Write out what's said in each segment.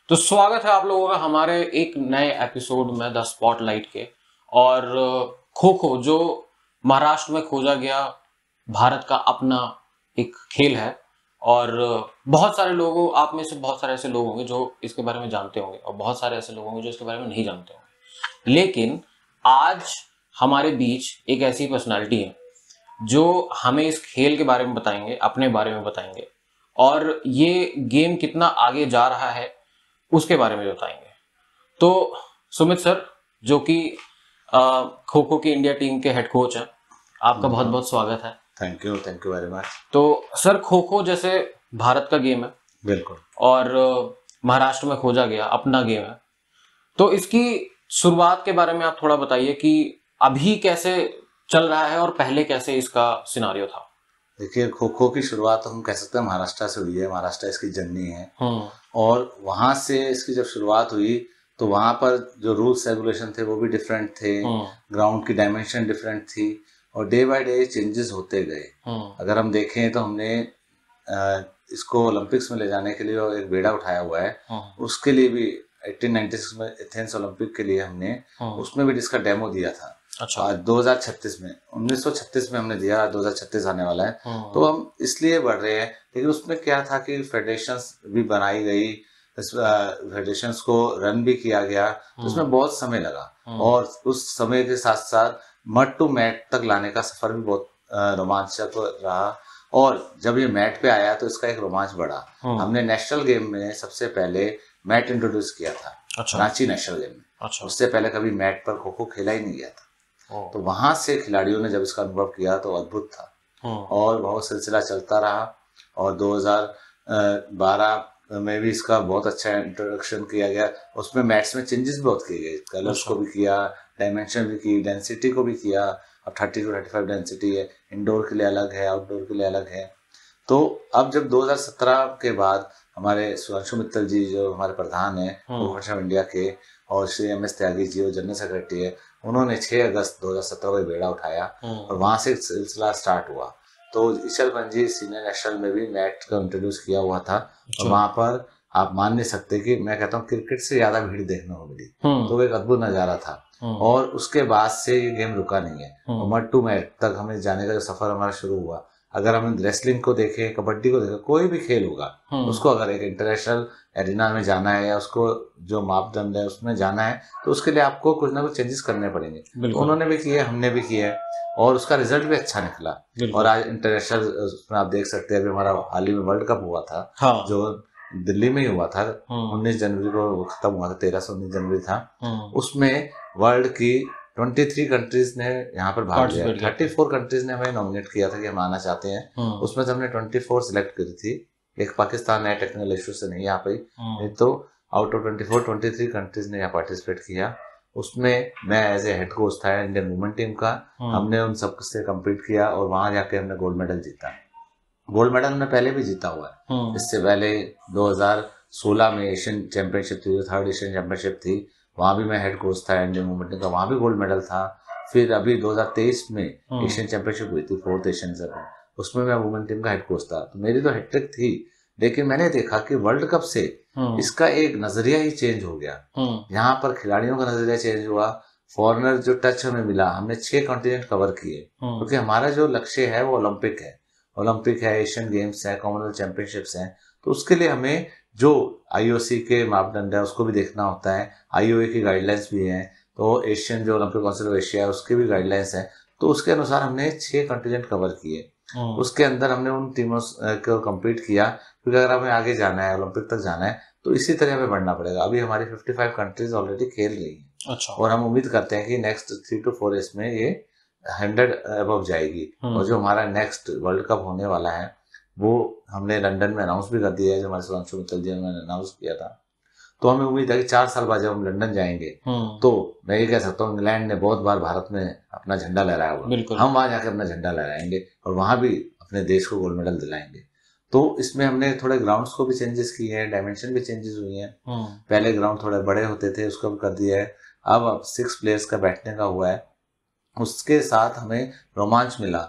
तो स्वागत है आप लोगों का हमारे एक नए एपिसोड में द स्पॉटलाइट के। और खो खो जो महाराष्ट्र में खोजा गया भारत का अपना एक खेल है। और बहुत सारे लोगों आप में से बहुत सारे ऐसे लोग होंगे जो इसके बारे में जानते होंगे और बहुत सारे ऐसे लोग होंगे जो इसके बारे में नहीं जानते होंगे। लेकिन आज हमारे बीच एक ऐसी पर्सनालिटी है जो हमें इस खेल के बारे में बताएंगे, अपने बारे में बताएंगे और ये गेम कितना आगे जा रहा है उसके बारे में बताएंगे। तो सुमित सर, जो कि खो खो की इंडिया टीम के हेड कोच हैं, आपका बहुत बहुत स्वागत है। Thank you very much. तो सर, खो खो जैसे भारत का गेम है, बिल्कुल, और महाराष्ट्र में खोजा गया अपना गेम है, तो इसकी शुरुआत के बारे में आप थोड़ा बताइए कि अभी कैसे चल रहा है और पहले कैसे इसका सिनारियो था। देखिए खो खो की शुरुआत हम कह सकते हैं महाराष्ट्र से हुई है। महाराष्ट्र इसकी जननी है और वहाँ से इसकी जब शुरुआत हुई तो वहाँ पर जो रूल्स रेगुलेशन थे वो भी डिफरेंट थे, ग्राउंड की डायमेंशन डिफरेंट थी और डे बाय डे चेंजेस होते गए। अगर हम देखें तो हमने इसको ओलंपिक्स में ले जाने के लिए एक बेड़ा उठाया हुआ है। उसके लिए भी 1896 में एथेंस ओलंपिक के लिए हमने उसमें भी इसका डेमो दिया था। अच्छा। आज 2036 में 1936 में हमने दिया, 2036 आने वाला है। तो हम इसलिए बढ़ रहे हैं, लेकिन उसमें क्या था कि फेडरेशंस भी बनाई गई, फेडरेशंस को रन भी किया गया, तो उसमें बहुत समय लगा और उस समय के साथ साथ मड टू मैट तक लाने का सफर भी बहुत रोमांचक रहा। और जब ये मैट पे आया तो इसका एक रोमांच बढ़ा। हमने नेशनल गेम में सबसे पहले मैट इंट्रोड्यूस किया था। अच्छा। रांची नेशनल गेम में। अच्छा। उससे पहले कभी मैट पर खो खो खेला ही नहीं गया था। तो वहां से खिलाड़ियों ने जब इसका अनुभव किया तो अद्भुत था और बहुत सिलसिला चलता रहा। और 2012 में भी इसका बहुत अच्छा इंट्रोडक्शन किया गया। उसमें मैट्स में चेंजेस बहुत किए गए, कलर्स को भी किया, डायमेंशन भी की, डेंसिटी को भी किया। अब 30 to 35 डेंसिटी है, इंडोर के लिए अलग है, आउटडोर के लिए अलग है। तो अब जब 2017 के बाद हमारे सुधांशु मित्तल जी जो हमारे प्रधान हैं ऑफ इंडिया के, और श्री MS त्यागी जी जो जनरल सेक्रेटरी है, उन्होंने 6 अगस्त 2017 को बेड़ा उठाया और वहां से सिलसिला स्टार्ट हुआ। तो ईशल पंजी सीनियर नेशनल में भी मैट का इंट्रोड्यूस किया हुआ था। और वहां पर आप मान नहीं सकते कि मैं कहता हूँ क्रिकेट से ज्यादा भीड़ देखने को मिली। तो एक अद्भुत नजारा था। और उसके बाद से ये गेम रुका नहीं है। मड टू मैट तक हमें जाने का जो सफर हमारा शुरू हुआ। अगर हम रेसलिंग को देखें, कबड्डी को देखें, कोई भी खेल होगा, उसको अगर एक इंटरनेशनल एरिना में जाना है या उसको जो मापदंड है उसमें जाना है, तो उसके लिए आपको कुछ ना कुछ चेंजेस करने पड़ेंगे। तो उन्होंने भी किए, हमने भी किया और उसका रिजल्ट भी अच्छा निकला। और आज इंटरनेशनल उसमें आप देख सकते हैं, अभी हमारा हाल ही में वर्ल्ड कप हुआ था। हाँ। जो दिल्ली में ही हुआ था, 19 जनवरी को खत्म हुआ था, 13 से 19 जनवरी था। उसमें वर्ल्ड की 23 कंट्रीज ने यहाँ पर भाग लिया। 34 कंट्रीज ने हमें नॉमिनेट किया था कि हम आना चाहते हैं। उसमें से हमने 24 सिलेक्ट करी थी। एक पाकिस्तान है, टेक्निकल इशू से नहीं आ पाई, नहीं तो आउट ऑफ 23 कंट्रीज ने यहाँ पार्टिसिपेट किया। उसमें मैं एज ए हेड कोच था इंडियन वुमेन टीम का। हमने उन सब से कम्पीट किया और वहां जाके हमने गोल्ड मेडल जीता। गोल्ड मेडल हमने पहले भी जीता हुआ है। इससे पहले 2016 में एशियन चैंपियनशिप थी, 3rd एशियन चैंपियनशिप थी, वहां भी मैं हेड कोच था इंडियन वुमेन टीम का, वहां भी गोल्ड मेडल था। फिर अभी 2023 में एशियन चैंपियनशिप हुई थी, 4th एशियन चैंपियन, उसमें मैं वुमेन टीम का हेड कोच था। तो मेरी तो हैट्रिक थी, लेकिन मैंने देखा कि वर्ल्ड कप से इसका एक नजरिया ही चेंज हो गया। यहाँ पर खिलाड़ियों का नजरिया चेंज हुआ, फॉरनर जो टच हमें मिला, हमने 6 कॉन्टिनेंट कवर किए, क्योंकि हमारा जो लक्ष्य है वो ओलंपिक है, एशियन गेम्स है, कॉमनवेल्थ चैंपियनशिप्स हैं। तो उसके लिए हमें जो IOC के मापदंड है उसको भी देखना होता है, IOA की गाइडलाइंस भी हैं, तो एशियन जो ओलंपिक काउंसिल ऑफ एशिया है उसके भी गाइडलाइंस हैं। तो उसके अनुसार हमने 6 कॉन्टिनेंट कवर किए। उसके अंदर हमने उन टीमों को कम्पीट किया, क्योंकि अगर हमें आगे जाना है, ओलंपिक तक जाना है, तो इसी तरह हमें बढ़ना पड़ेगा। अभी हमारी 55 कंट्रीज ऑलरेडी खेल रही हैं। अच्छा। और हम उम्मीद करते हैं कि नेक्स्ट 3 to 4 ईयर्स में ये 100 अबव जाएगी। और जो हमारा नेक्स्ट वर्ल्ड कप होने वाला है वो हमने लंदन में अनाउंस भी कर दिया है, जो हमारे सुधांशु मित्तल जी ने अनाउंस किया था। तो हमें उम्मीद है कि 4 साल बाद जब हम लंदन जाएंगे तो मैं ये कह सकता हूँ, इंग्लैंड ने बहुत बार भारत में अपना झंडा लहराया हुआ, हम वहां जाकर अपना झंडा लहराएंगे और वहां भी अपने देश को गोल्ड मेडल दिलाएंगे। तो इसमें हमने थोड़े ग्राउंड्स को भी चेंजेस किए हैं, डायमेंशन भी चेंजेस हुई हैं। पहले ग्राउंड थोड़े बड़े होते थे, उसको भी कर दिया है। अब 6 प्लेयर्स का बैठने का हुआ है। उसके साथ हमें रोमांच मिला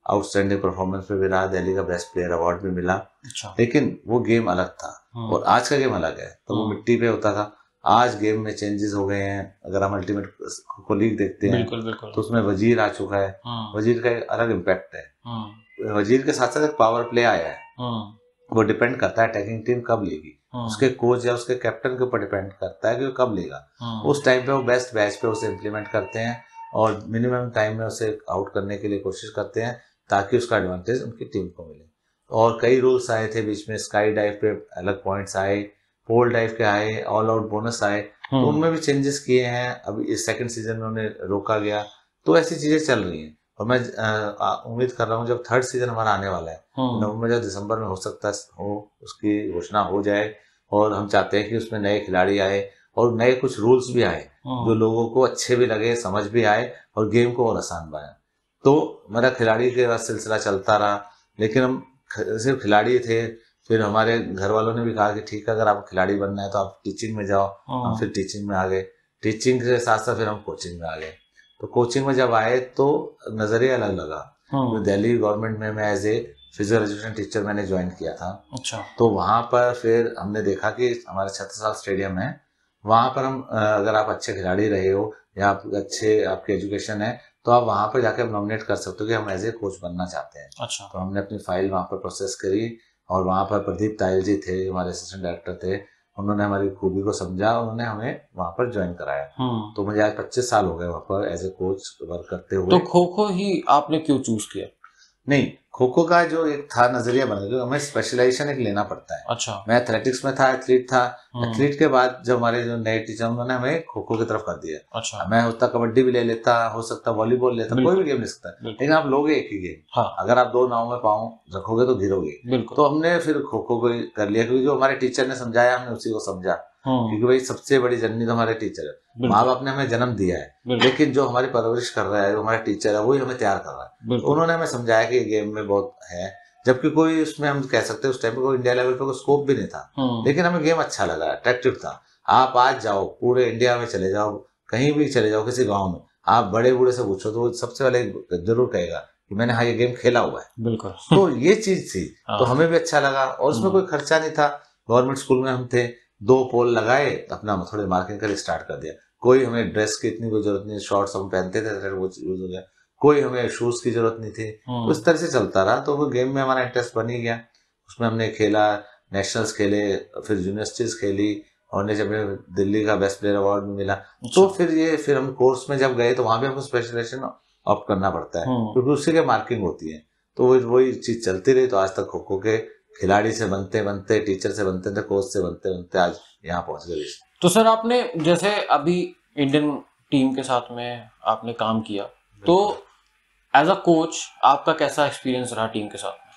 आउटस्टैंडिंग परफॉर्मेंस पे भी रहा, दिल्ली का बेस्ट प्लेयर अवार्ड भी मिला। अच्छा। लेकिन वो गेम अलग था और आज का गेम अलग है। तो वो मिट्टी पे होता था, आज गेम में चेंजेस हो गए हैं। अगर हम अल्टीमेट को लीग देखते हैं बिल्कुल बिल्कुल। तो उसमें वजीर आ चुका है, वजीर का एक अलग इम्पैक्ट है। वजीर के साथ साथ एक पावर प्ले आया है, वो डिपेंड करता है अटैकिंग टीम कब लेगी, उसके कोच या उसके कैप्टन के ऊपर डिपेंड करता है कि वो कब लेगा। उस टाइम पे वो बेस्ट बैच पे उसे इम्प्लीमेंट करते हैं और मिनिमम टाइम में उसे आउट करने के लिए कोशिश करते हैं ताकि उसका एडवांटेज उनकी टीम को मिले। और कई रूल्स आए थे बीच में, स्काई डाइव पे अलग पॉइंट्स आए, पोल डाइव के आए, ऑल आउट बोनस आए, तो उनमें भी चेंजेस किए हैं। अभी इस सेकंड सीजन में उन्हें रोका गया। तो ऐसी चीजें चल रही हैं और मैं उम्मीद कर रहा हूँ जब थर्ड सीजन हमारा आने वाला है नवंबर या दिसंबर में हो सकता हो उसकी घोषणा हो जाए। और हम चाहते हैं कि उसमें नए खिलाड़ी आए और नए कुछ रूल्स भी आए जो लोगों को अच्छे भी लगे, समझ भी आए और गेम को और आसान बनाए। तो मेरा खिलाड़ी का सिलसिला चलता रहा, लेकिन हम सिर्फ खिलाड़ी थे। फिर हमारे घर वालों ने भी कहा कि ठीक है, अगर आपको खिलाड़ी बनना है तो आप टीचिंग में जाओ। हम फिर टीचिंग में आ गए, टीचिंग के साथ साथ फिर हम कोचिंग में आ गए। तो कोचिंग में जब आए तो नजरिया अलग लगा। तो दिल्ली गवर्नमेंट में मैं as a physical education teacher मैंने ज्वाइन किया था। अच्छा। तो वहाँ पर फिर हमने देखा कि हमारे छत्रसाल स्टेडियम है, वहाँ पर हम अगर आप अच्छे खिलाड़ी रहे हो या आप अच्छे आपकी एजुकेशन है तो आप वहाँ पर जाकर नॉमिनेट कर सकते हो कि हम एज ए कोच बनना चाहते हैं। अच्छा। तो हमने अपनी फाइल वहाँ पर प्रोसेस करी और वहाँ पर प्रदीप तायल जी थे, हमारे असिस्टेंट डायरेक्टर थे, उन्होंने हमारी खूबी को समझा, उन्होंने हमें वहाँ पर ज्वाइन कराया। तो मुझे आज 25 साल हो गए वहाँ पर एज ए कोच वर्क करते हुए। तो खो खो ही आपने क्यों चूज किया? नहीं, खो खो का जो एक था नजरिया बना, क्योंकि हमें स्पेशलाइजेशन एक लेना पड़ता है। अच्छा। मैं एथलेटिक्स में था, एथलीट था। एथलीट के बाद जब हमारे जो नए टीचर उन्होंने हमें खो खो की तरफ कर दिया। अच्छा। मैं होता कबड्डी भी ले लेता, हो सकता वॉलीबॉल लेता, कोई भी गेम ले सकता है, लेकिन आप लोगे एक ही गेम। हाँ। अगर आप दो नाव में पाँव रखोगे तो गिरोगे। तो हमने फिर खो खो को कर लिया, क्योंकि जो हमारे टीचर ने समझाया हमने उसी को समझा। क्योंकि भाई सबसे बड़ी जर्नी तो हमारे टीचर है। माँ बाप ने हमें जन्म दिया है, लेकिन जो हमारी परवरिश कर रहा है, जो हमारा टीचर है, वही हमें तैयार कर रहा है। तो उन्होंने हमें समझाया कि गेम में बहुत है, जबकि कोई उसमें हम कह सकते हैं उस टाइम पे कोई इंडिया लेवल पे कोई स्कोप भी नहीं था, लेकिन हमें गेम अच्छा लगा, अट्रैक्टिव था। आप आज जाओ पूरे इंडिया में चले जाओ, कहीं भी चले जाओ, किसी गाँव में आप बड़े बूढ़े से पूछो तो सबसे पहले जरूर कहेगा कि मैंने हाँ ये गेम खेला हुआ है। बिल्कुल। तो ये चीज थी, तो हमें भी अच्छा लगा और उसमें कोई खर्चा नहीं था। गवर्नमेंट स्कूल में हम थे, 2 पोल लगाए, अपना थोड़ी मार्किंग कर स्टार्ट कर दिया। कोई हमें ड्रेस की इतनी कोई जरूरत नहीं, शॉर्ट्स हम पहनते थे वो यूज हो गया, कोई हमें शूज की जरूरत नहीं थी। तो इस तरह से चलता रहा। तो वो गेम में हमारा इंटरेस्ट बन ही गया, उसमें हमने खेला, नेशनल्स खेले, फिर यूनिवर्सिटीज खेली और जब दिल्ली का बेस्ट प्लेयर अवार्ड भी मिला। तो फिर हम कोर्स में जब गए तो वहां भी हमको स्पेशलाइजेशन ऑप्ट करना पड़ता है, क्योंकि उससे के मार्किंग होती है। तो वही चीज चलती रही। तो आज तक खो खो के खिलाड़ी से बनते बनते, टीचर से बनते थे, कोच से बनते बनते आज यहाँ पहुंच गए। तो सर आपने जैसे अभी इंडियन टीम के साथ में आपने काम किया, तो एज अ कोच आपका कैसा एक्सपीरियंस रहा टीम के साथ में?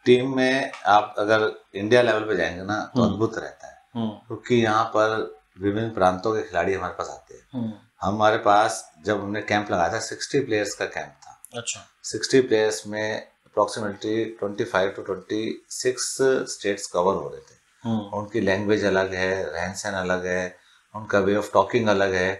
टीम में आप अगर इंडिया लेवल पे जाएंगे ना तो अद्भुत रहता है, क्योंकि यहाँ पर विभिन्न प्रांतों के खिलाड़ी हमारे पास आते हैं। हमारे पास जब हमने कैंप लगाया था 60 प्लेयर्स का कैंप था। अच्छा। 60 प्लेयर्स में अप्रोक्सीमेटली 25 to 26 स्टेट्स कवर हो रहे थे। उनकी लैंग्वेज अलग है, रहन सहन अलग है, उनका वे ऑफ टॉकिंग अलग है।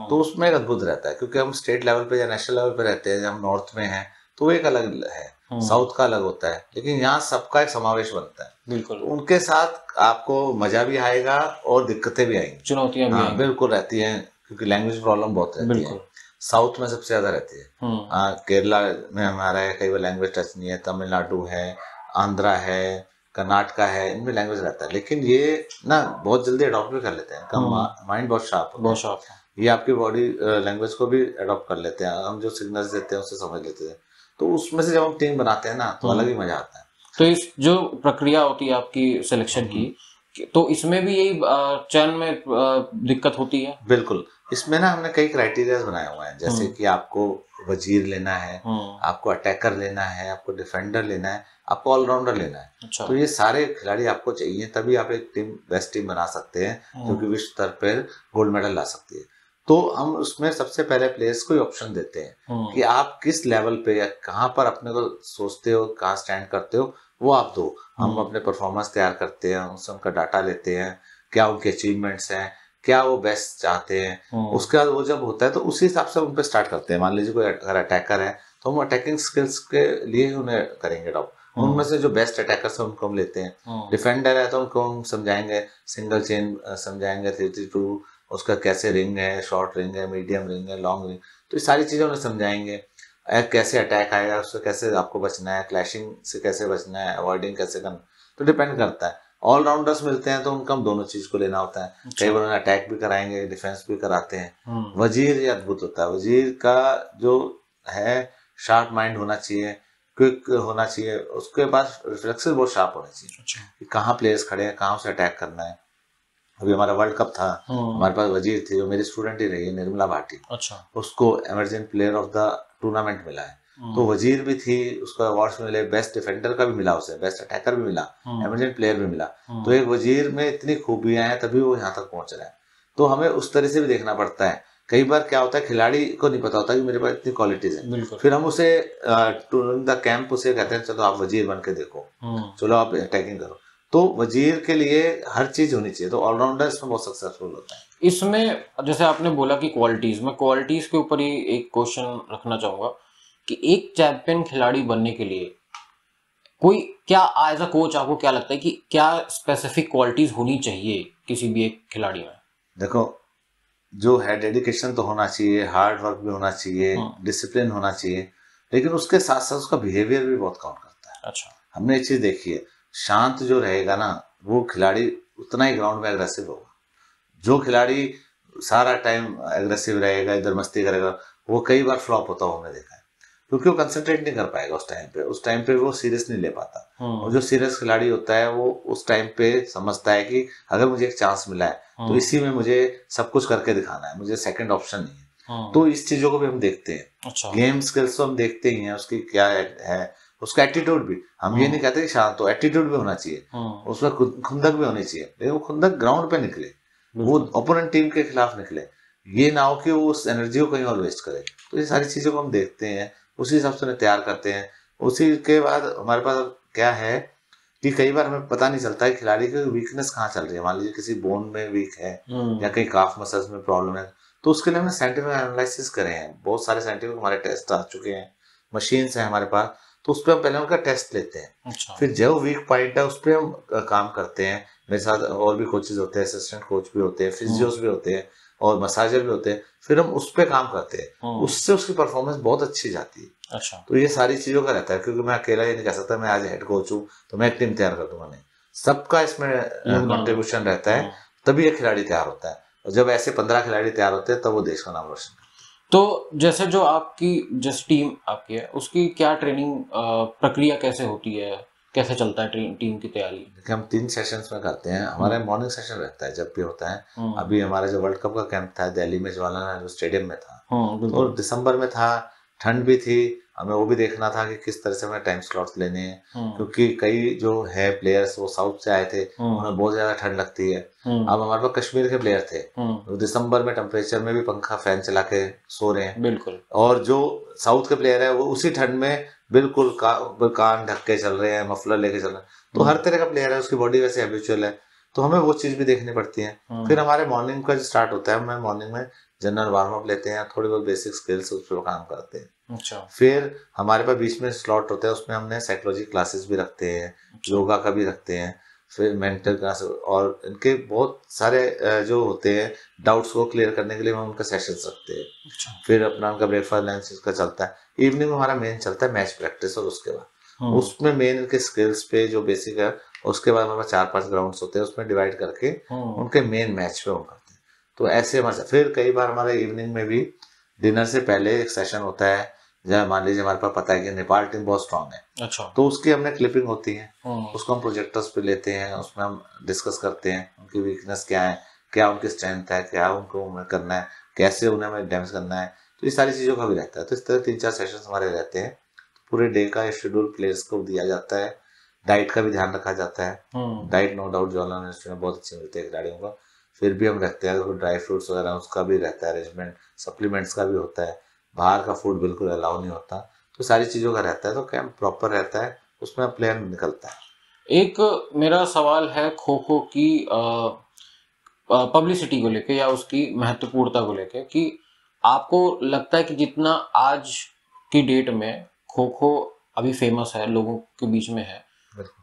तो उसमें एक अद्भुत रहता है, क्योंकि हम स्टेट लेवल पे या नेशनल लेवल पे रहते हैं, जब हम नॉर्थ में हैं तो एक अलग है, साउथ का अलग होता है, लेकिन यहाँ सबका एक समावेश बनता है। बिल्कुल। तो उनके साथ आपको मजा भी आएगा और दिक्कतें भी आएंगी, चुनौतियां भी आएंगी। बिल्कुल रहती हैं, क्योंकि लैंग्वेज प्रॉब्लम बहुत रहती है। साउथ में सबसे ज्यादा रहती है। केरला में हमारा है, कई बार लैंग्वेज टच नहीं है, तमिलनाडु है, आंध्रा है, कर्नाटका है, इनमें लैंग्वेज रहता है। लेकिन ये ना बहुत जल्दी अडॉप्ट भी कर लेते हैं, माइंड बहुत शार्प है, ये आपकी बॉडी लैंग्वेज को भी अडॉप्ट कर लेते हैं। हम जो सिग्नल्स देते हैं उससे समझ लेते हैं। तो उसमें से जब हम टीम बनाते हैं ना तो अलग ही मजा आता है। तो इस जो प्रक्रिया होती है आपकी सिलेक्शन की, तो इसमें भी यही चयन में दिक्कत होती है? बिल्कुल। इसमें ना हमने कई क्राइटेरिया बनाए हुए हैं, जैसे कि आपको वजीर लेना है, आपको अटैकर लेना है, आपको डिफेंडर लेना है, आपको ऑलराउंडर लेना है। अच्छा। तो ये सारे खिलाड़ी आपको चाहिए, तभी आप एक टीम बेस्ट टीम बना सकते हैं जो कि विश्व स्तर पर गोल्ड मेडल ला सकती है। तो हम उसमें सबसे पहले प्लेयर्स को ऑप्शन देते हैं कि आप किस लेवल पे या कहाँ पर अपने को सोचते हो, कहाँ स्टैंड करते हो, वो आप दो। हम अपने परफॉर्मेंस तैयार करते हैं, उनसे उनका डाटा लेते हैं, क्या उनके अचीवमेंट्स हैं, क्या वो बेस्ट चाहते हैं। उसके बाद वो जब होता है तो उसी हिसाब से उन पर स्टार्ट करते हैं। मान लीजिए कोई अगर अटैकर है तो हम अटैकिंग स्किल्स के लिए ही उन्हें करेंगे डॉप। उनमें से जो बेस्ट अटैकर्स हैं उनको हम लेते हैं। डिफेंडर है तो उनको हम समझाएंगे, सिंगल चेन समझाएंगे, 3-3-2, उसका कैसे रिंग है, शॉर्ट रिंग है, मीडियम रिंग है, लॉन्ग रिंग, तो ये सारी चीज़ें उन्हें समझाएंगे। कैसे अटैक आएगा, उससे कैसे आपको बचना है, क्लैशिंग से कैसे बचना है, अवॉइडिंग कैसे करना, तो डिपेंड करता है। ऑलराउंडर्स मिलते हैं तो उनका हम दोनों चीज को लेना होता है। कई बार उन्हें अटैक भी कराएंगे, डिफेंस भी कराते हैं। वजीर ये अद्भुत होता है। वजीर का जो है शार्प माइंड होना चाहिए, क्विक होना चाहिए, उसके पास रिफ्लेक्सेस बहुत शार्प होने चाहिए कि कहाँ प्लेयर्स खड़े हैं, कहाँ उसे अटैक करना है। अभी हमारा वर्ल्ड कप था, हमारे पास वजीर थी जो मेरी स्टूडेंट ही रही है, निर्मला भाटी। उसको emergent player of the tournament मिला है। तो वजीर भी थी, उसको अवार्ड्स मिले, बेस्ट डिफेंडर का भी मिला उसे, बेस्ट अटैकर भी मिला, इमरजेंट प्लेयर भी मिला। तो एक वजीर में इतनी खूबियां हैं तभी वो यहाँ तक पहुंच रहा है। तो हमें उस तरह से भी देखना पड़ता है। कई बार क्या होता है, खिलाड़ी को नहीं पता होता कि मेरे पास इतनी क्वालिटीज है, फिर हम उसे द कैंप उसे कहते हैं चलो आप वजीर बन के देखो, चलो आप अटैकिंग करो। तो वजीर के लिए हर चीज होनी चाहिए, तो ऑलराउंडर इसमें बहुत सक्सेसफुल होता है। इसमें जैसे आपने बोला कि क्वालिटीज, मैं क्वालिटीज के ऊपर ही एक क्वेश्चन रखना चाहूंगा कि एक चैंपियन खिलाड़ी बनने के लिए कोई क्या, एज अ कोच आपको क्या लगता है कि क्या स्पेसिफिक क्वालिटीज होनी चाहिए किसी भी एक खिलाड़ी में? देखो, जो है डेडिकेशन तो होना चाहिए, हार्ड वर्क भी होना चाहिए, डिसिप्लिन होना चाहिए, लेकिन उसके साथ साथ उसका बिहेवियर भी बहुत काउंट करता है। अच्छा, हमने एक चीज देखी है, शांत जो रहेगा ना वो खिलाड़ी उतना ही ग्राउंड में एग्रेसिव होगा। जो खिलाड़ी सारा टाइम एग्रेसिव रहेगा, इधर मस्ती करेगा, वो कई बार फ्लॉप होता हुआ हमने देखा है, क्योंकि वो कंसंट्रेट नहीं कर पाएगा उस टाइम पे वो सीरियस नहीं ले पाता। और जो सीरियस खिलाड़ी होता है वो उस टाइम पे समझता है कि अगर मुझे एक चांस मिला है तो इसी में मुझे सब कुछ करके दिखाना है, मुझे सेकंड ऑप्शन नहीं है। तो इस चीजों को भी हम देखते हैं। अच्छा, गेम स्किल्स तो हम देखते ही हैं, उसकी क्या है, उसका एटीट्यूड भी, हम ये नहीं कहते कि शांत हो, एटीट्यूड भी होना चाहिए, उसमें खुंदक भी होनी चाहिए, लेकिन वो खुंदक ग्राउंड पे निकले, वो ओपोनेंट टीम के खिलाफ निकले, ये ना हो कि वो उस एनर्जी को कहीं और वेस्ट करे। तो ये सारी चीजों को हम देखते हैं, उसी हिसाब से उन्हें तैयार करते हैं। उसी के बाद हमारे पास क्या है कि कई बार हमें पता नहीं चलता है खिलाड़ी की वीकनेस कहाँ चल रही है। मान लीजिए किसी बोन में वीक है या कहीं काफ मसल्स में प्रॉब्लम है, तो उसके लिए हमने साइंटिफिक एनालिसिस करे हैं, बहुत सारे साइंटिफिक हमारे टेस्ट आ चुके हैं, मशीन्स हैं हमारे पास, तो उस पर हम पहले उनका टेस्ट लेते हैं। अच्छा, फिर जो वीक पॉइंट है उस पर हम काम करते हैं। मेरे साथ और भी कोचेज होते हैं, असिस्टेंट कोच भी होते हैं, फिजियोस भी होते हैं और मसाजर भी होते हैं, फिर हम उस पर काम करते हैं, उससे उसकी परफॉर्मेंस बहुत अच्छी जाती है। अच्छा, तो ये सारी चीजों का रहता है, क्योंकि मैं अकेला ये नहीं कह सकता मैं आज हेड कोच हूँ तो मैं एक टीम तैयार कर दूंगा, नहीं, सबका इसमें कंट्रीब्यूशन रहता है, तभी एक खिलाड़ी तैयार होता है। और जब ऐसे 15 खिलाड़ी तैयार होते हैं तब वो देश का नाम रोशन करते हैं। तो जैसे जो आपकी जिस टीम आपकी है उसकी क्या ट्रेनिंग प्रक्रिया कैसे होती है, कैसे चलता है टीम की तैयारी? देखिए, हम 3 सेशंस में करते हैं। हमारा मॉर्निंग सेशन रहता है जब भी होता है। अभी हमारा जो वर्ल्ड कप का कैंप था दिल्ली में, जवाहरलाल नेहरू स्टेडियम में था, तो दिसंबर में था, ठंड भी थी, हमें वो भी देखना था कि किस तरह से हमें टाइम स्लॉट्स लेने हैं, क्योंकि कई जो है प्लेयर्स वो साउथ से आए थे, उन्हें बहुत ज्यादा ठंड लगती है। अब हमारे पास कश्मीर के प्लेयर थे, तो दिसंबर में टेम्परेचर में भी पंखा फैन चला के सो रहे हैं, बिल्कुल, और जो साउथ के प्लेयर है वो उसी ठंड में बिल्कुल कान ढक के चल रहे हैं, मफलर लेके चल रहे हैं। तो हर तरह का प्लेयर है, उसकी बॉडी वैसे हैबिचुअल है, तो हमें वो चीज भी देखनी पड़ती है। फिर हमारे मॉर्निंग का जो स्टार्ट होता है, हमें मॉर्निंग में जनरल वार्म अप लेते हैं, थोड़ी बहुत बेसिक स्किल्स उस पर काम करते हैं। अच्छा, फिर हमारे पास बीच में स्लॉट होता है, उसमें हमने साइकोलॉजी क्लासेस भी रखते हैं, योगा का भी रखते हैं, फिर मेंटल क्लास, और इनके बहुत सारे जो होते हैं डाउट्स को क्लियर करने के लिए हम उनका सेशंस रखते हैं। अच्छा, फिर अपना उनका ब्रेकफास्ट लंच इसका चलता है। इवनिंग में हमारा मेन चलता है मैच प्रैक्टिस, और उसके बाद उसमें मेन इनके स्किल्स पे जो बेसिक है, उसके बाद हमारे 4-5 ग्राउंड्स होते हैं, उसमें डिवाइड करके उनके मेन मैच पे हम करते हैं। तो ऐसे हमारे, फिर कई बार हमारे इवनिंग में भी डिनर से पहले एक सेशन होता है, जहाँ मान लीजिए हमारे पास पता है कि नेपाल टीम बहुत स्ट्रांग है, अच्छा, तो उसकी हमने क्लिपिंग होती है, उसको हम प्रोजेक्टर्स पे लेते हैं, उसमें हम डिस्कस करते हैं उनकी वीकनेस क्या है, क्या उनकी स्ट्रेंथ है, क्या उनको उन्हें करना है, कैसे उन्हें हमें डैमेज करना है। तो ये सारी चीज़ों का भी रहता है। तो इस तरह 3-4 सेशन हमारे रहते हैं। पूरे डे का शेड्यूल प्लेयर्स को दिया जाता है, डाइट का भी ध्यान रखा जाता है। Diet no doubt Jawaharlal university में बहुत अच्छी मिलती है खिलाड़ियों को। फिर भी हम रखते हैं ड्राई फ्रूट्स वगैरह, उसका भी रहता है अरेंजमेंट, सप्लीमेंट्स का भी होता है, बाहर का फूड बिल्कुल अलाउ नहीं होता। तो सारी चीज़ों का रहता है, तो कैंप प्रॉपर रहता है, उसमें प्लेयर निकलता है। एक मेरा सवाल है खो खो की पब्लिसिटी को लेके या उसकी महत्वपूर्णता को लेके, कि आपको लगता है कि जितना आज की डेट में खो खो अभी फेमस है, लोगों के बीच में है,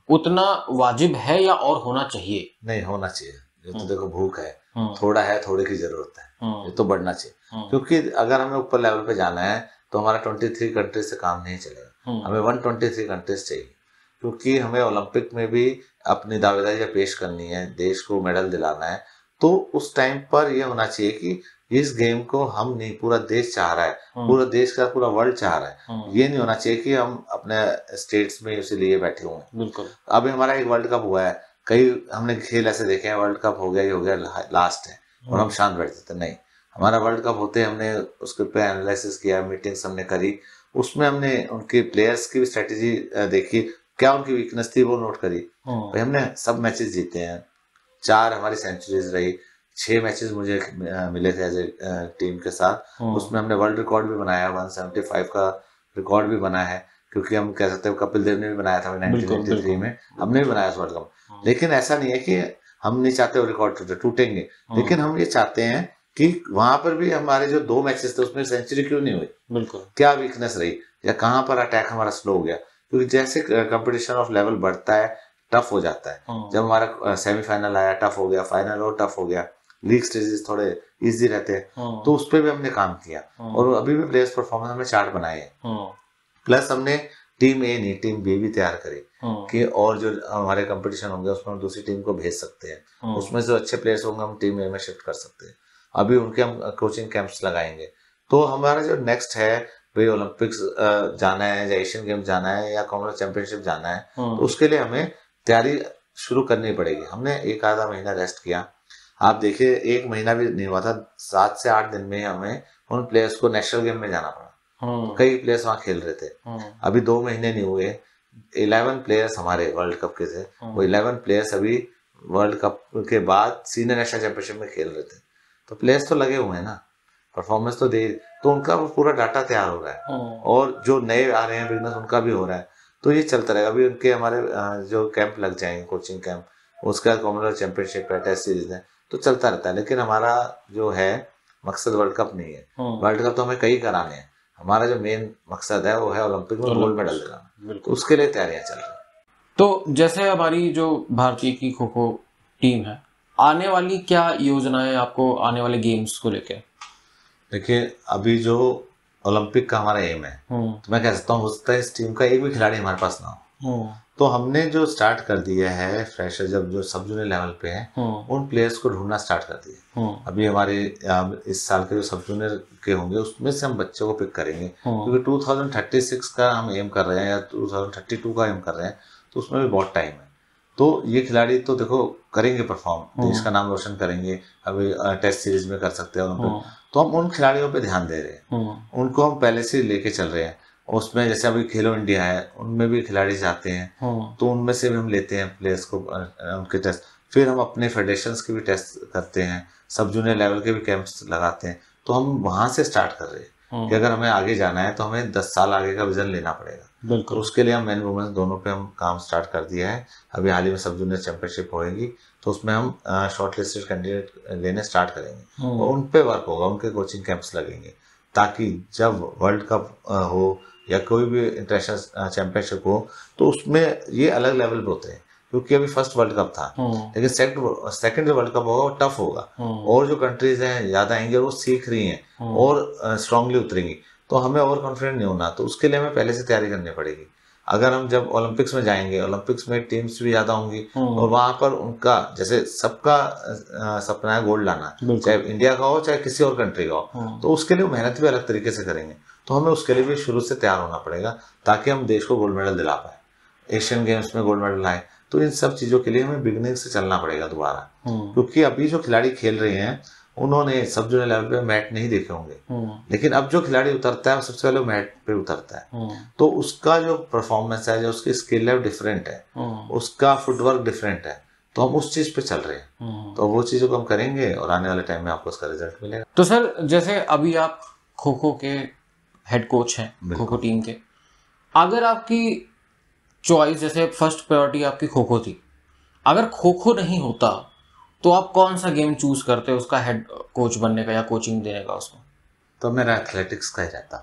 उतना वाजिब है या और होना चाहिए? नहीं, होना चाहिए। ये तो देखो भूख है, थोड़ा है, थोड़े की जरूरत है, ये तो बढ़ना चाहिए। क्योंकि अगर हमें ऊपर लेवल पे जाना है तो हमारा 23 कंट्रीज से काम नहीं चलेगा, हमें 123 कंट्रीज चाहिए। क्योंकि हमें ओलंपिक में भी अपनी दावेदारी पेश करनी है, देश को मेडल दिलाना है, तो उस टाइम पर यह होना चाहिए कि इस गेम को हम नहीं, पूरा देश चाह रहा है, पूरा देश का पूरा वर्ल्ड चाह रहा है। ये नहीं होना चाहिए कि हम अपने स्टेट्स में उसे लिए बैठे हुए हैं। बिल्कुल। अभी हमारा एक वर्ल्ड कप हुआ है, कई हमने खेल ऐसे देखे हैं, वर्ल्ड कप हो गया, ये हो गया, लास्ट है, और हम शांत बैठते थे। नहीं, हमारा वर्ल्ड कप होते हमने उसके पे एनालिसिस किया, मीटिंग्स हमने करी, उसमें हमने उनके प्लेयर्स की भी स्ट्रेटेजी देखी, क्या उनकी वीकनेस थी वो नोट करी। भाई हमने सब मैचेस जीते हैं, 4 हमारी सेंचुरीज रही, 6 मैचेस मुझे मिले थे एज ए टीम के साथ। उसमें हमने वर्ल्ड रिकॉर्ड भी बनाया, 175 का रिकॉर्ड भी बना है, क्योंकि हम कह सकते हैं कपिल देव ने भी बनाया था 1983 में, हमने भी बनाया उस वर्ल्ड कप। लेकिन ऐसा नहीं है कि हम नहीं चाहते वो रिकॉर्ड टूटेंगे, लेकिन हम ये चाहते हैं कि वहां पर भी हमारे जो 2 मैचेस थे उसमें सेंचुरी क्यों नहीं हुई, बिल्कुल, क्या वीकनेस रही, या कहाँ पर अटैक हमारा स्लो हो गया। क्योंकि जैसे कंपटीशन ऑफ लेवल बढ़ता है, टफ हो जाता है। जब हमारा सेमीफाइनल आया, टफ हो गया, फाइनल और टफ हो गया, लीग स्टेजेस थोड़े इजी रहते हैं, तो उस पर भी हमने काम किया, और अभी भी प्लेयर्स परफॉर्मेंस हमने चार्ट बनाए हैं। प्लस हमने टीम ए नहीं, टीम बी भी तैयार करी कि और जो हमारे कंपटीशन होंगे उसमें हम दूसरी टीम को भेज सकते हैं, उसमें जो अच्छे प्लेयर्स होंगे हम टीम ए में शिफ्ट कर सकते हैं। अभी उनके हम कोचिंग कैंप्स लगाएंगे। तो हमारा जो नेक्स्ट है भाई, ओलंपिक्स जाना है, या एशियन गेम्स जाना है, या कॉमनवेल्थ चैंपियनशिप जाना है, तो उसके लिए हमें तैयारी शुरू करनी पड़ेगी। हमने 1 आधा महीना रेस्ट किया, आप देखिए 1 महीना भी नहीं हुआ था, 7 से 8 दिन में हमें उन प्लेयर्स को नेशनल गेम में जाना पड़ा। तो कई प्लेयर्स वहाँ खेल रहे थे। अभी 2 महीने नहीं हुए, 11 प्लेयर्स हमारे वर्ल्ड कप के थे, वो 11 प्लेयर्स अभी वर्ल्ड कप के बाद सीनियर नेशनल चैंपियनशिप में खेल रहे थे। तो प्लेयर्स तो लगे हुए हैं ना, परफॉर्मेंस तो दे, तो उनका वो पूरा डाटा तैयार हो रहा है, और जो नए आ रहे हैं बिजनेस उनका भी हो रहा है। तो ये चलता रहेगा। अभी उनके हमारे जो कैंप लग जाएंगे, कोचिंग कैंप, उसके बाद कॉमनवेल्थ चैंपियनशिप है, टेस्ट सीरीज है, तो चलता रहता है। लेकिन हमारा जो है मकसद वर्ल्ड कप नहीं है, वर्ल्ड कप तो हमें कई कराने हैं, हमारा जो मेन मकसद है वो है ओलंपिक में गोल्ड मेडल दिलाना, तो उसके लिए तैयारियां चल रही हैं। तो जैसे हमारी जो भारतीय की खो खो टीम है, आने वाली क्या योजनाएं आपको आने वाले गेम्स को लेके? देखिए अभी जो ओलंपिक का हमारा एम है, तो मैं कह सकता हूँ हो सकता है इस टीम का एक भी खिलाड़ी हमारे पास ना हो। तो हमने जो स्टार्ट कर दिया है फ्रेशर, जब जो सब जूनियर लेवल पे है, उन प्लेयर्स को ढूंढना स्टार्ट कर दिया। अभी हमारे इस साल के जो सब जूनियर के होंगे उसमें से हम बच्चों को पिक करेंगे, क्योंकि 2036 का हम एम कर रहे हैं, या 2032 का एम कर रहे हैं, तो उसमें भी बहुत टाइम है। तो ये खिलाड़ी तो देखो करेंगे परफॉर्म, देश का नाम रोशन करेंगे। अभी टेस्ट सीरीज में कर सकते हैं, तो हम उन खिलाड़ियों पे ध्यान दे रहे हैं, उनको हम पहले से लेके चल रहे हैं। उसमें जैसे अभी खेलो इंडिया है, उनमें भी खिलाड़ी जाते हैं, तो उनमें से भी हम लेते हैं प्लेयर्स को, उनके टेस्ट, फिर हम अपने फेडरेशंस के भी टेस्ट करते हैं, सब जूनियर लेवल के भी कैंप्स लगाते हैं। तो हम वहां से स्टार्ट कर रहे हैं कि अगर हमें आगे जाना है तो हमें 10 साल आगे का विजन लेना पड़ेगा। तो उसके लिए हम मेन वुमेन्स दोनों पे हम काम स्टार्ट कर दिया है। अभी हाल ही में सब जूनियर चैंपियनशिप होएगी, तो उसमें हम शॉर्ट लिस्टेड कैंडिडेट लेने स्टार्ट करेंगे, और उन पे वर्क होगा, उनके कोचिंग कैंप्स लगेंगे, ताकि जब वर्ल्ड कप हो या कोई भी इंटरनेशनल चैंपियनशिप हो, तो उसमें ये अलग लेवल पे होते हैं। क्योंकि अभी फर्स्ट वर्ल्ड कप था, लेकिन सेकंड जो वर्ल्ड कप होगा वो टफ होगा, और जो कंट्रीज हैं ज्यादा आएंगी और वो सीख रही हैं और स्ट्रांगली उतरेंगी, तो हमें ओवर कॉन्फिडेंट नहीं होना। तो उसके लिए हमें पहले से तैयारी करनी पड़ेगी। अगर हम जब ओलंपिक्स में जाएंगे, ओलंपिक्स में टीम्स भी ज्यादा होंगी, और वहां पर उनका जैसे सबका सपना है गोल्ड लाना, चाहे इंडिया का हो चाहे किसी और कंट्री का हो, तो उसके लिए मेहनत भी अलग तरीके से करेंगे। तो हमें उसके लिए भी शुरू से तैयार होना पड़ेगा, ताकि हम देश को गोल्ड मेडल दिला पाए, एशियन गेम्स में गोल्ड मेडल आए। तो इन सब चीजों के लिए हमें बिगनिंग से चलना पड़ेगा दोबारा, क्योंकि अभी जो खिलाड़ी खेल रहे हैं उन्होंने सब जूनियर लेवल पे मैट नहीं देखे होंगे, लेकिन अब जो खिलाड़ी उतरता है सबसे पहले मैट पे उतरता है, तो उसका जो परफॉर्मेंस है, जो उसकी स्किल लेवल डिफरेंट है, उसका फुटवर्क डिफरेंट है, तो हम उस चीज पे चल रहे हैं। तो वो चीजों को हम करेंगे और आने वाले टाइम में आपको उसका रिजल्ट मिलेगा। तो सर जैसे अभी आप खो खो के हेड कोच हैं, खो खो टीम के, अगर आपकी चॉइस, जैसे फर्स्ट प्रायोरिटी आपकी खो खो थी, अगर खो खो नहीं होता तो आप कौन सा गेम चूज करते उसका हेड कोच बनने का या कोचिंग देने का उसको? तो मेरा एथलेटिक्स का ही रहता,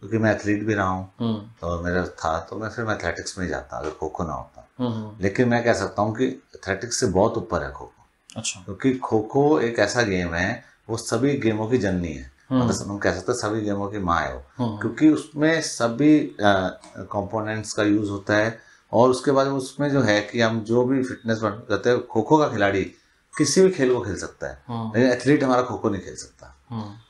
क्योंकि मैं एथलीट भी रहा हूँ तो मेरा था, तो मैं फिर एथलेटिक्स में ही जाता अगर खो खो ना होता। लेकिन मैं कह सकता हूँ कि एथलेटिक्स से बहुत ऊपर है खो खो। अच्छा। क्योंकि खो खो एक ऐसा गेम है, वो सभी गेमों की जननी है, मतलब हम कह सकते हैं सभी गेमों की माँ है वो, क्योंकि उसमें सभी कंपोनेंट्स का यूज होता है। और उसके बाद उसमें जो है कि हम जो भी फिटनेस करते हैं, खो खो का खिलाड़ी किसी भी खेल को खेल सकता है, लेकिन एथलीट हमारा खो खो नहीं खेल सकता।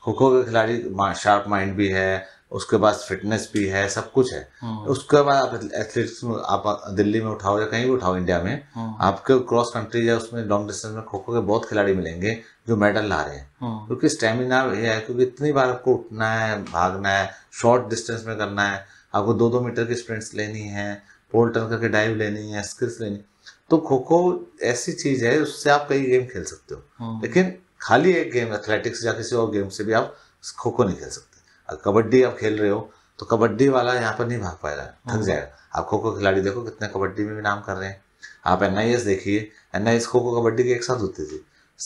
खो खो का खिलाड़ी शार्प माइंड भी है, उसके बाद फिटनेस भी है, सब कुछ है। उसके बाद आप एथलीट्स में आप दिल्ली में उठाओ या कहीं भी उठाओ इंडिया में, आपके क्रॉस कंट्री या उसमें लॉन्ग डिस्टेंस में खो खो के बहुत खिलाड़ी मिलेंगे जो मेडल ला रहे हैं। क्योंकि स्टेमिना ये है, क्योंकि इतनी बार आपको उठना है, भागना है, शॉर्ट डिस्टेंस में करना है, आपको 2-2 मीटर की स्प्रिंट्स लेनी है, पोल टर्न करके डाइव लेनी है, स्किल्स लेनी। तो खो खो ऐसी चीज है, उससे आप कई गेम खेल सकते हो, लेकिन खाली एक गेम एथलेटिक्स या किसी और गेम से भी आप खो खो नहीं खेल सकते। कबड्डी आप खेल रहे हो तो कबड्डी वाला यहाँ पर नहीं भाग पाएगा, थक जाएगा। आप खो खो खिलाड़ी देखो कितने कबड्डी में भी नाम कर रहे हैं। आप NIS देखिए, NIS खो खो कबड्डी की एक साथ होती थी,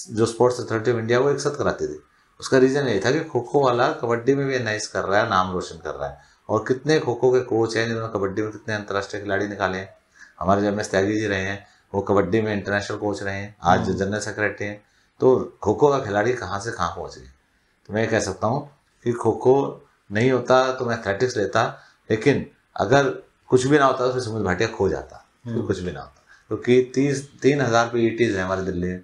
जो स्पोर्ट्स अथॉरिटी ऑफ इंडिया वो एक साथ कराती थी। उसका रीजन यही था कि खो खो वाला कबड्डी में भी NIS कर रहा है, नाम रोशन कर रहा है। और कितने खो खो के कोच हैं जिन्होंने कबड्डी में कितने अंतर्राष्ट्रीय खिलाड़ी निकाले हैं। हमारे जो MS त्यागी जी रहे हैं, वो कबड्डी में इंटरनेशनल कोच रहे हैं, आज जनरल सेक्रेटरी हैं। तो खो खो का खिलाड़ी कहाँ से कहाँ पहुँच गए। तो मैं कह सकता हूँ कि खो खो नहीं होता तो मैं एथलेटिक्स लेता, लेकिन अगर कुछ भी ना होता तो फिर सुमित भाटिया खो जाता, फिर कुछ भी ना होता। क्योंकि 3,000 PETs है हमारे दिल्ली में,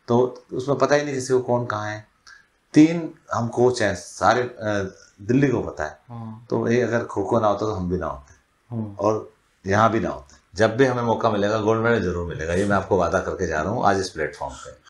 तो उसमें पता ही नहीं किसी को कौन कहाँ है। 3 हम कोच हैं, सारे दिल्ली को पता है। तो ये अगर खो खो ना होता तो हम भी ना होते, और यहाँ भी ना होते। जब भी हमें मौका मिलेगा गोल्ड मेडल जरूर मिलेगा, ये मैं आपको वादा करके जा रहा हूँ आज इस प्लेटफॉर्म पे।